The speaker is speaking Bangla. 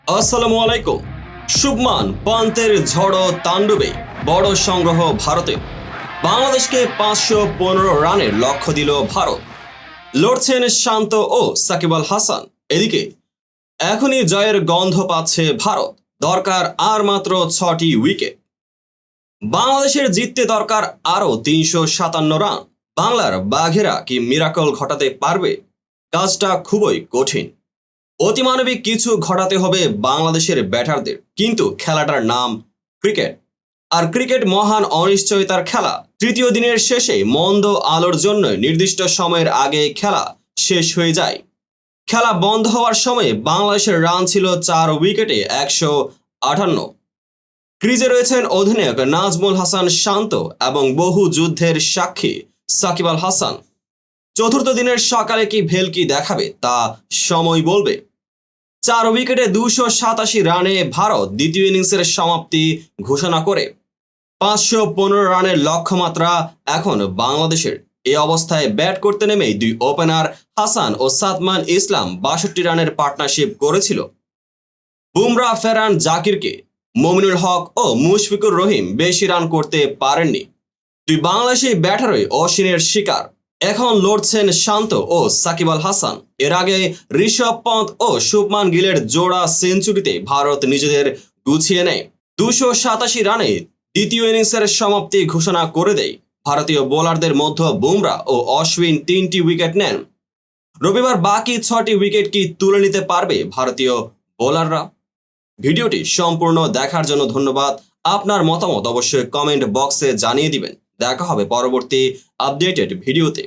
আসসালামু আলাইকুম। শুভমান পান্তের ঝড়ো তাণ্ডবে বড় সংগ্রহ ভারতে। বাংলাদেশকে 515 রানের লক্ষ্য দিল ভারত। লড়ছেন শান্ত ও সাকিব আল হাসান। এদিকে এখনই জয়ের গন্ধ পাচ্ছে ভারত। দরকার আর মাত্র 6টি উইকেট। বাংলাদেশের জিততে দরকার আরও 357 রান। বাংলার বাঘেরা কি মিরাকল ঘটাতে পারবে? কাজটা খুবই কঠিন। অতিমানবিক কিছু ঘটাতে হবে বাংলাদেশের ব্যাটারদের। কিন্তু খেলাটার নাম ক্রিকেট। আর ক্রিকেট মহান অনিশ্চয়তার খেলা। তৃতীয় দিনের শেষে মন্দ আলোর জন্য নির্দিষ্ট সময়ের আগে খেলা শেষ হয়ে যায়। খেলা বন্ধ হওয়ার সময়ে বাংলাদেশের রান ছিল 4 উইকেটে 158। ক্রিজে রয়েছেন অধিনায়ক নাজমুল হাসান শান্ত এবং বহু যুদ্ধের সাক্ষী সাকিব আল হাসান। চতুর্থ দিনের সকালে কি ভেলকি দেখাবে তা সময় বলবে। 4 উইকেটে 287 রানে ভারত দ্বিতীয় ইনিংসের সমাপ্তি ঘোষণা করে। 515 রানের লক্ষ্যমাত্রা এখন বাংলাদেশের। এই অবস্থায় ব্যাট করতে নেমেই দুই ওপেনার হাসান ও সাদমান ইসলাম 62 রানের পার্টনারশিপ করেছিল। বুমরা ফেরান জাকিরকে। মমিনুল হক ও মুশফিকুর রহিম বেশি রান করতে পারেননি। দুই বাংলাদেশি ব্যাটারই অশ্বিনের শিকার। এখন লড়ছেন শান্ত ও সাকিব আল হাসান। এর আগে ঋষভ পন্থ ও শুভমান গিলের জোড়া সেঞ্চুরিতে ভারত নিজেদের গুছিয়ে নেয়। 287 রানে দ্বিতীয় ইনিংসের সমাপ্তি ঘোষণা করে দেয়। ভারতীয় বোলারদের মধ্যে বুমরা ও অশ্বিন 3টি উইকেট নেন। রবিবার বাকি 6টি উইকেট কি তুলে নিতে পারবে ভারতীয় বোলাররা? ভিডিওটি সম্পূর্ণ দেখার জন্য ধন্যবাদ। আপনার মতামত অবশ্যই কমেন্ট বক্সে জানিয়ে দিবেন। দেখা হবে পরবর্তী আপডেটেড ভিডিওতে।